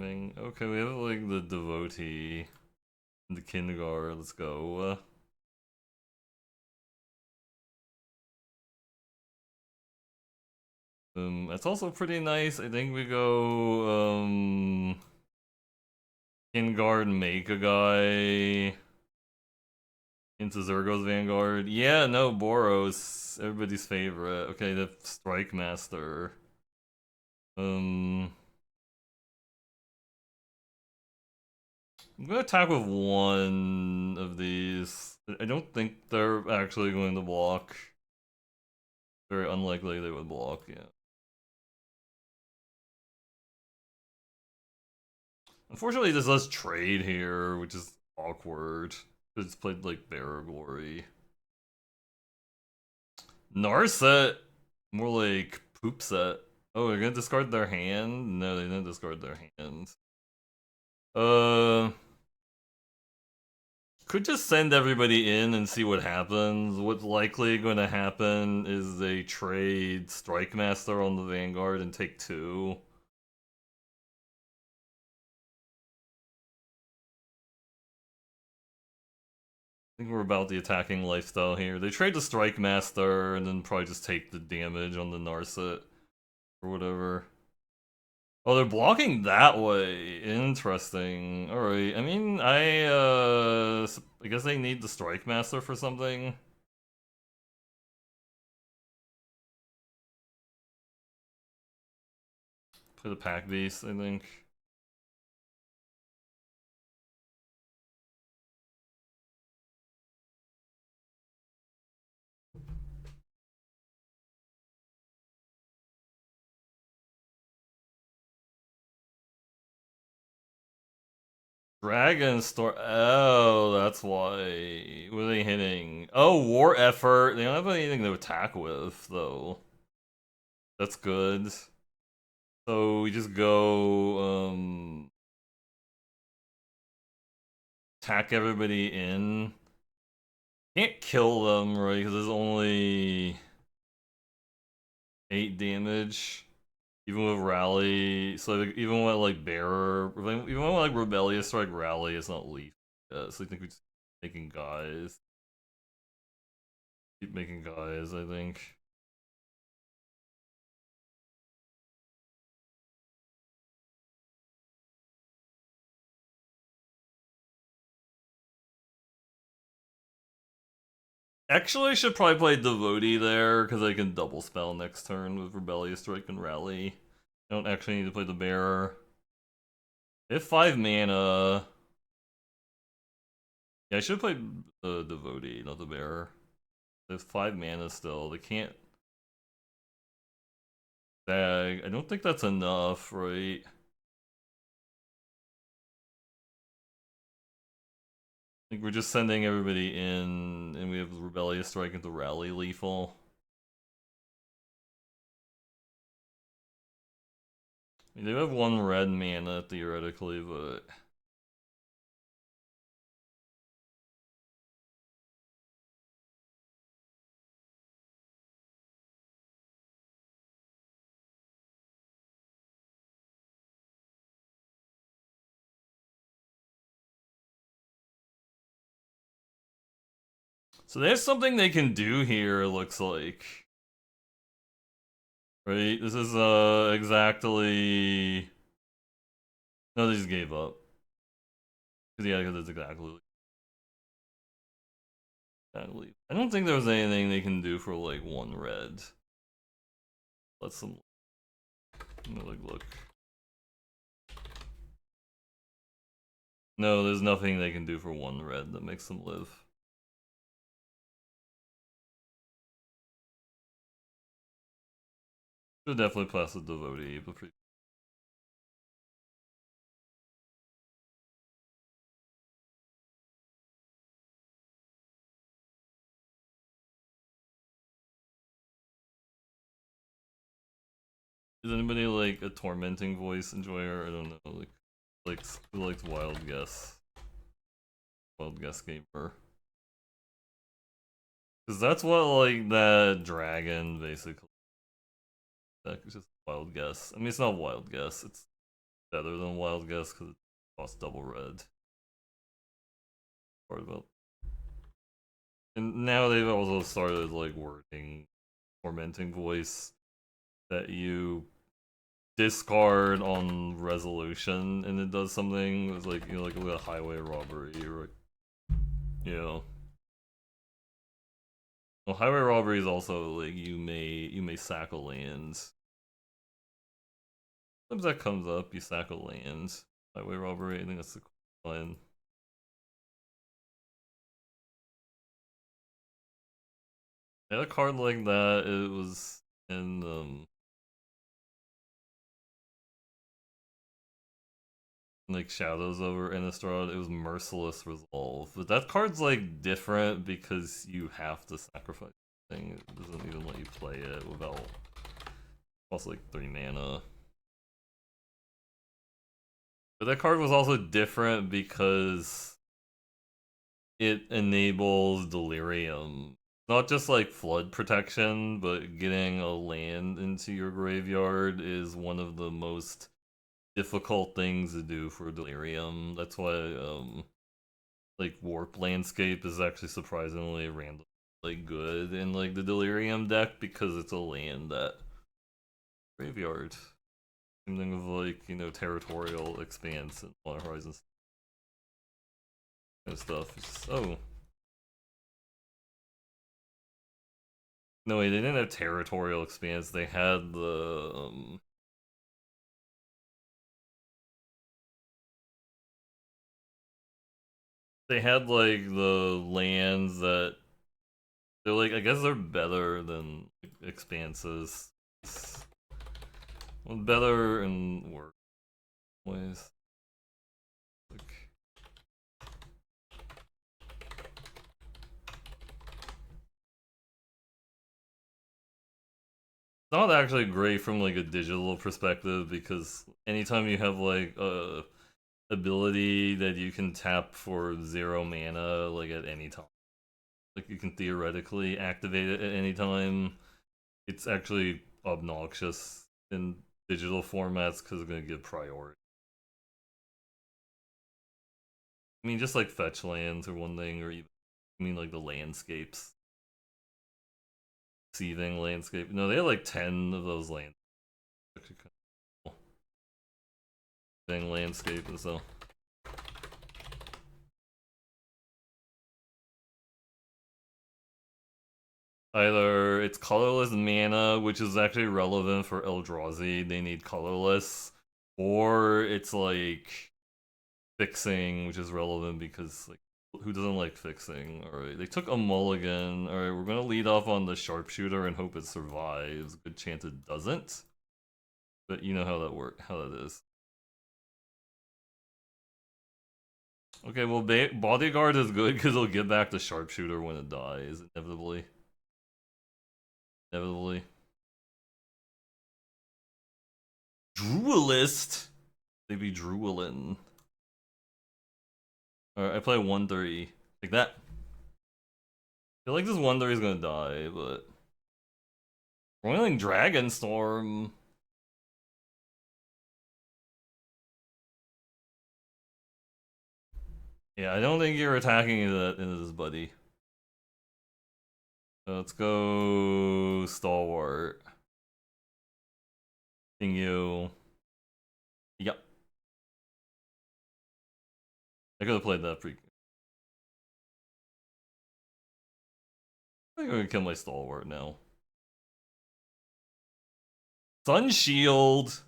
happening. Okay, we have like the devotee in the kindergarten. Let's go. That's also pretty nice. I think we go kindergarten make a guy into Zergo's Vanguard. Yeah, no, Boros, everybody's favorite. Okay, the Strike Master. Um, I'm gonna attack with one of these. I don't think they're actually going to block. Very unlikely they would block, yeah. Unfortunately, this does trade here, which is awkward. It's played like Bearer Glory. Narset, more like poop set. Oh, they're gonna discard their hand? No, they didn't discard their hand. Uh, could just send everybody in and see what happens. What's likely going to happen is they trade Strike Master on the Vanguard and take 2. I think we're about the attacking lifestyle here. They trade the Strike Master and then probably just take the damage on the Narset or whatever. Oh, they're blocking that way. Interesting. Alright, I mean, I guess they need the Strike Master for something. Play the Pack Beast, I think. Dragonstorm. Oh, that's why. What are they hitting? Oh, War Effort. They don't have anything to attack with, though. That's good. So we just go, attack everybody in. Can't kill them, right? Because there's only 8 damage. Even with Rally. So like, even with, like, Bearer. Even with, like, Rebellious Strike Rally, it's not Leaf. Yeah, so I think we're just making guys. Keep making guys, I think. Actually, I should probably play Devotee there, because I can double spell next turn with Rebellious Strike and Rally. I don't actually need to play the Bearer. They have 5 mana. Yeah, I should play the Devotee, not the Bearer. They have 5 mana still. They can't bag. I don't think that's enough, right? I think we're just sending everybody in, and we have Rebellious Strike into Rally lethal. I mean, they have 1 red mana, theoretically, but... So there's something they can do here, it looks like. Right? This is, exactly... No, they just gave up. Yeah, because it's exactly... I don't think there was anything they can do for, like, 1 red. Let's some... Like, look. No, there's nothing they can do for 1 red that makes them live. Should definitely pass the Devotee, but pretty... Is anybody like a tormenting voice enjoyer? I don't know. Like who likes Wild Guess? Wild Guess gamer. Because that's what like that dragon basically. That's just Wild Guess. I mean, it's not Wild Guess. It's better than Wild Guess because it costs double red. Part about. And now they've also started like wording Tormenting Voice that you discard on resolution and it does something. It's like, you know, like a highway robbery or, you know. Well, highway robbery is also like you may sack a land. Sometimes that comes up. You sack a land. Highway robbery. I think that's the line. I had a card like that. It was in like Shadows over Innistrad. It was Merciless Resolve, but that card's like different because you have to sacrifice the thing. It doesn't even let you play it without also like 3 mana. But that card was also different because it enables Delirium. Not just like flood protection, but getting a land into your graveyard is one of the most difficult things to do for Delirium. That's why like Warp Landscape is actually surprisingly randomly like good in like the Delirium deck because it's a land that graveyard. Same thing with like, you know, Territorial Expanse and Water Horizons kind of stuff. It's just, oh. No wait, they didn't have Territorial Expanse, they had the they had like the lands that they're like, I guess they're better than expanses. Well, better in worse ways. Like, it's not actually great from like a digital perspective because anytime you have like a ability that you can tap for 0 mana like at any time, like you can theoretically activate it at any time, it's actually obnoxious in digital formats because it's gonna give priority. I mean, just like fetch lands or one thing, or even, I mean, like the landscapes. Seething landscape. No, they had like 10 of those lands. Actually, kind of cool. Seething landscape, so. Either it's colorless mana, which is actually relevant for Eldrazi, they need colorless, or it's like fixing, which is relevant because like who doesn't like fixing? Alright, they took a mulligan. Alright, we're gonna lead off on the sharpshooter and hope it survives. Good chance it doesn't. But you know how that how that is. Okay, well, bodyguard is good because it'll get back to sharpshooter when it dies, inevitably. Inevitably. Druilist? They be drooling. Alright, I play 1-3. Like that. I feel like this 1-3 is gonna die, but. Roiling Dragonstorm. Yeah, I don't think you're attacking into this, buddy. So let's go Stalwart. Thing you. Yep. I could have played that pretty. I think I'm gonna kill my Stalwart now. Sun Shield.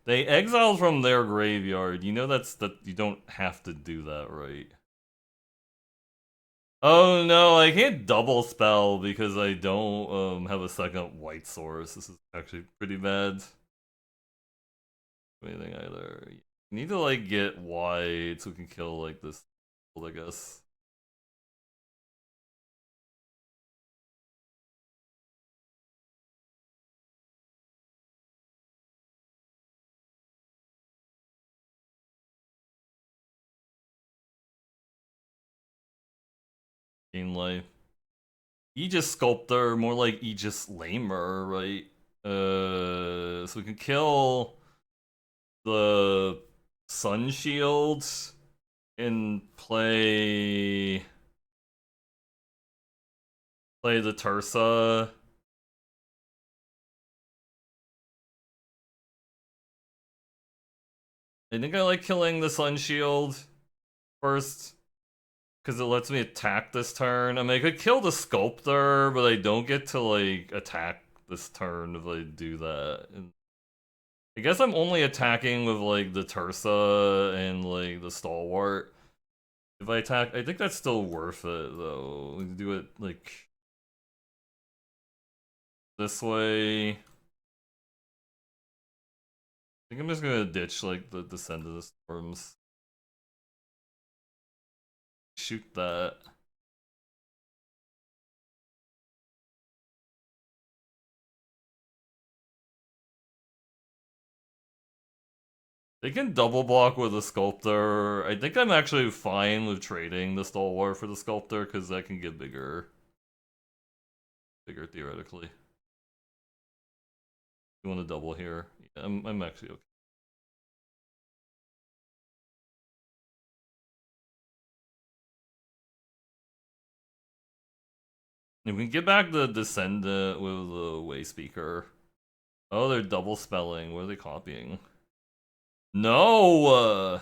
They exiled from their graveyard. You know that you don't have to do that, right? Oh no, I can't double spell because I don't have a second white source. This is actually pretty bad. Anything either. You need to like get white so we can kill like this, I guess. Gain life. Aegis Sculptor, more like Aegis Lamer, right? So we can kill the Sun Shields and play the Tursa. I think I like killing the Sun Shield first, because it lets me attack this turn. I mean, I could kill the Sculptor, but I don't get to, like, attack this turn if I do that. And I guess I'm only attacking with, like, the Tursa and, like, the Stalwart. If I attack, I think that's still worth it, though. We can do it, like, this way. I think I'm just gonna ditch, like, the Descent of the Storms. Shoot that. They can double block with a Sculptor. I think I'm actually fine with trading the Stalwart for the Sculptor, because that can get bigger. Bigger, theoretically. You want to double here? Yeah, I'm actually okay. If we can get back the Descendant with the Way Speaker. Oh, they're double spelling. What are they copying? No!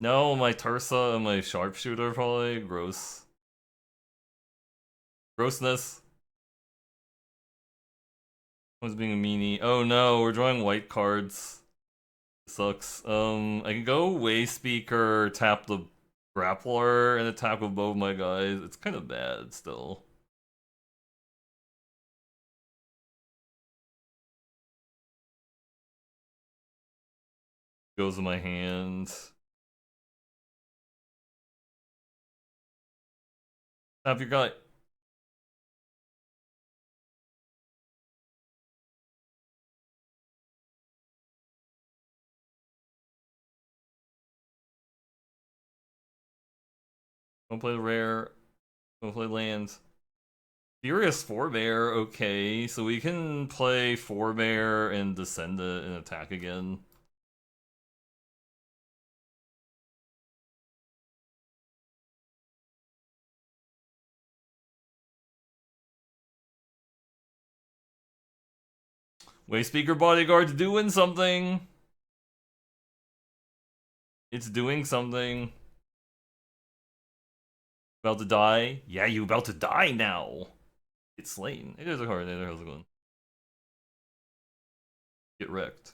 No, my Tursa and my Sharpshooter probably. Gross. Grossness. I was being a meanie. Oh no, we're drawing white cards. Sucks. I can go Way Speaker, tap the Grappler, and attack with both my guys. It's kind of bad still. Goes in my hand. Tap your guy. Don't play the rare. Don't play lands. Furious Forebear, okay. So we can play Forebear and Descend it and attack again. Wayspeaker Bodyguard's doing something. It's doing something. About to die? Yeah, you about to die now. Get slain. It is a card. How's it going? Get wrecked.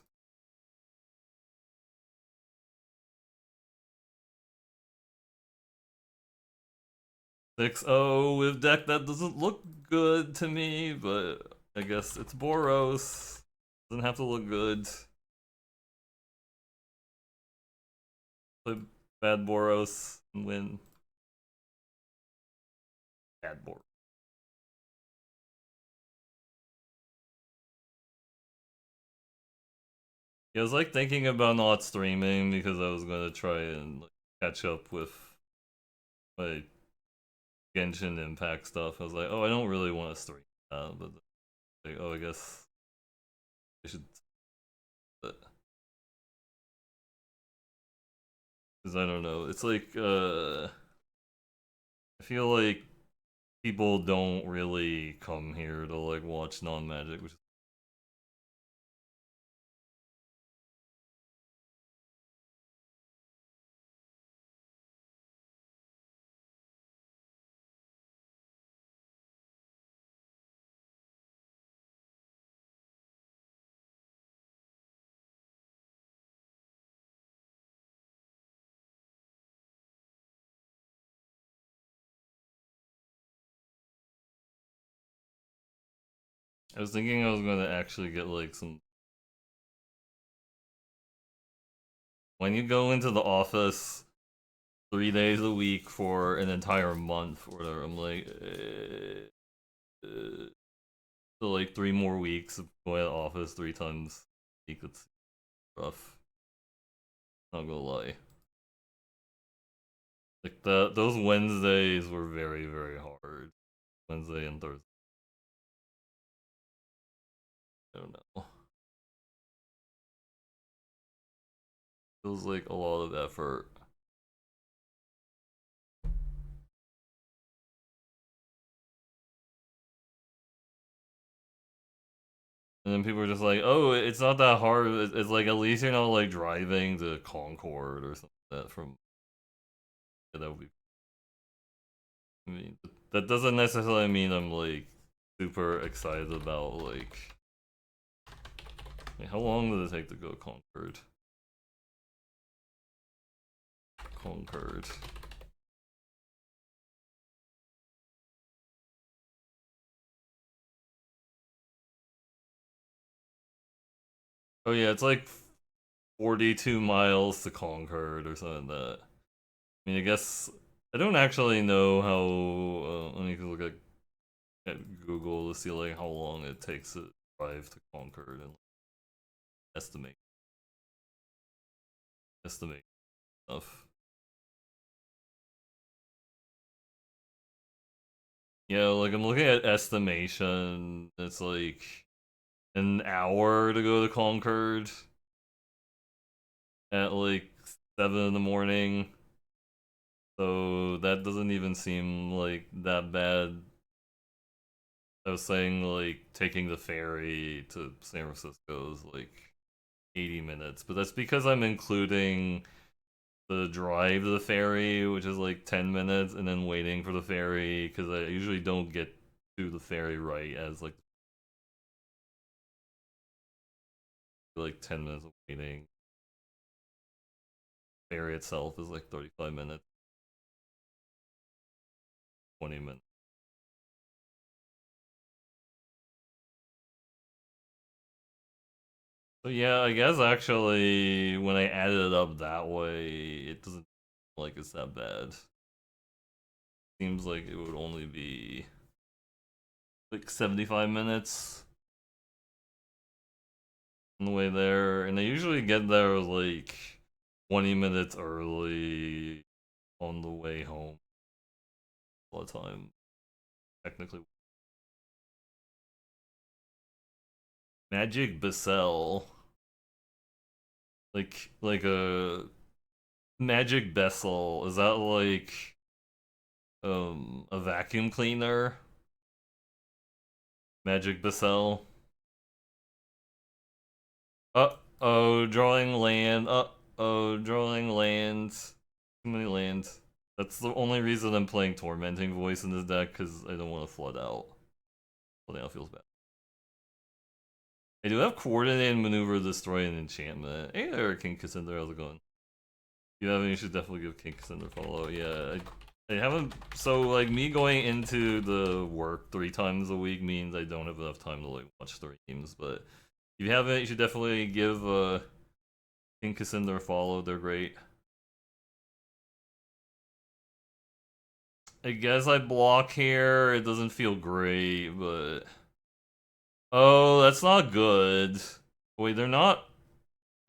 6-0 with deck that doesn't look good to me, but I guess it's Boros. Doesn't have to look good. Play bad Boros and win. Bad Boros. Yeah, I was like thinking about not streaming because I was gonna try and like, catch up with my Genshin Impact stuff. I was like, oh, I don't really want to stream that, but like, oh, I guess I should. Because I don't know. It's like I feel like people don't really come here to like watch non-magic, which I was thinking I was going to actually get like some. When you go into the office 3 days a week for an entire month or whatever, I'm like, so like 3 more weeks of going to the office 3 times a week. It's rough. Not gonna lie. Like those Wednesdays were very, very hard. Wednesday and Thursday. I don't know. Feels like a lot of effort. And then people are just like, oh, it's not that hard. It's like, at least you're not like driving to Concord or something like that from. Yeah, that would be. I mean, that doesn't necessarily mean I'm like super excited about like. How long did it take to go Concord? Concord. Oh yeah, it's like 42 miles to Concord or something like that. I mean, I guess I don't actually know how. Let me look at Google to see like how long it takes to drive to Concord and estimate stuff. Yeah, like I'm looking at estimation. It's like an hour to go to Concord at like 7 in the morning. So that doesn't even seem like that bad. I was saying like taking the ferry to San Francisco is like 80 minutes, but that's because I'm including the drive to the ferry, which is like 10 minutes, and then waiting for the ferry because I usually don't get to the ferry right as like 10 minutes of waiting. The ferry itself is like 35 minutes, 20 minutes. So yeah, I guess actually when I added it up that way, it doesn't like it's that bad. Seems like it would only be like 75 minutes on the way there, and I usually get there like 20 minutes early on the way home all the time. Technically, Magic Bissell, like a Magic Bessel. Is that like a vacuum cleaner? Magic Bissell. Oh, drawing land. Oh, drawing land. Too many lands. That's the only reason I'm playing Tormenting Voice in this deck, because I don't want to flood out. Flooding out feels bad. I do have Coordinate and Maneuver, Destroy, and Enchantment. Hey there, King Cassandra, how's it going? If you haven't, you should definitely give King Cassandra a follow. Yeah, I haven't. So, like, me going into the work 3 times a week means I don't have enough time to, like, watch streams. But if you haven't, you should definitely give King Cassandra a follow. They're great. I guess I block here. It doesn't feel great, but. Oh, that's not good. Wait, they're not.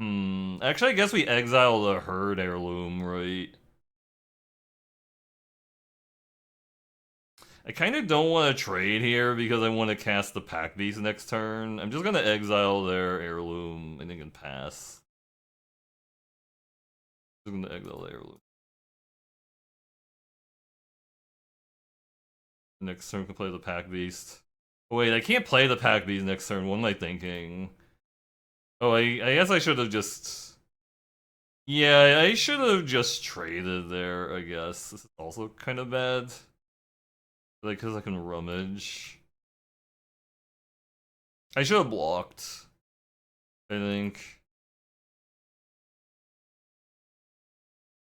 Actually, I guess we exile the Herd Heirloom, right? I kind of don't want to trade here because I want to cast the Pack Beast next turn. I'm just going to exile their Heirloom, I think, and pass. I'm just going to exile the Heirloom. Next turn, can play the Pack Beast. Oh, wait, I can't play the Pack Beast next turn. What am I thinking? Oh, I guess I should have just... Yeah, I should have just traded there, I guess. This is also kind of bad. Like, because I can rummage. I should have blocked, I think.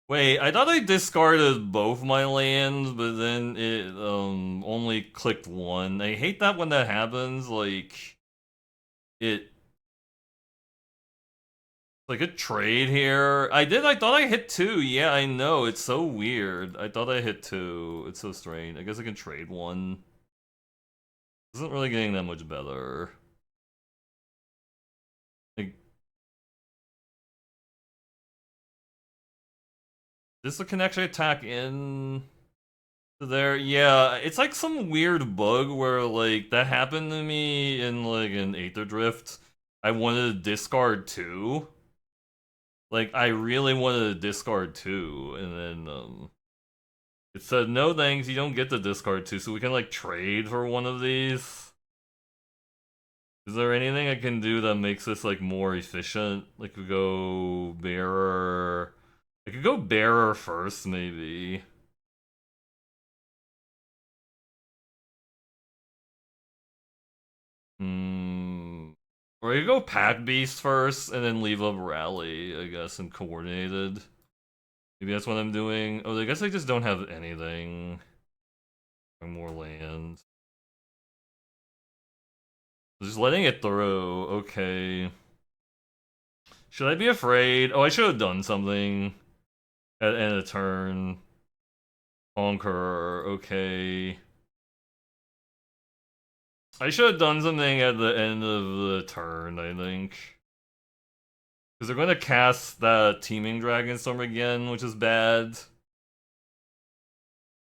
Wait, I thought I discarded both my lands, but then it only clicked one. I hate that when that happens. It like a trade here. I thought I hit two. Yeah, I know. It's so weird. I thought I hit two. It's so strange. I guess I can trade one. Isn't really getting that much better. Like, this can actually attack in. There, yeah, it's like some weird bug where like that happened to me in like an Aether Drift. I wanted to discard two. Like I really wanted to discard two, and then it said no thanks, you don't get to discard two, so we can like trade for one of these. Is there anything I can do that makes this like more efficient? Like we go bearer. I could go bearer first, maybe. Hmm. Or you go pack beast first and then leave up rally, I guess, and coordinated. Maybe that's what I'm doing. Oh, I guess I just don't have anything. Or more land. Just letting it through. Okay. Should I be afraid? Oh, I should have done something at end of turn. Conqueror. Okay. I should have done something at the end of the turn, I think. Because they're going to cast that Teeming Dragonstorm again, which is bad.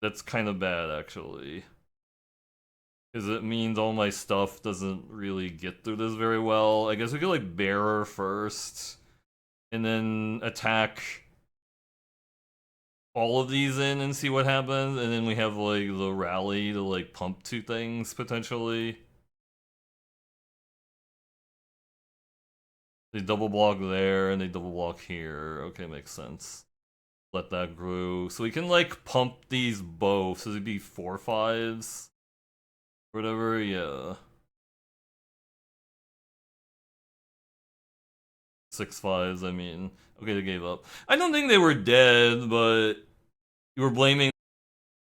That's kind of bad, actually. Because it means all my stuff doesn't really get through this very well. I guess we could, like, Bearer first. And then attack all of these in and see what happens. And then we have, like, the Rally to, like, pump two things, potentially. They double block there, and they double block here. Okay, makes sense. Let that grow. So we can, like, pump these both. So it'd be 4/5s. Whatever, yeah. 6/5s, I mean. Okay, they gave up. I don't think they were dead, but you were blaming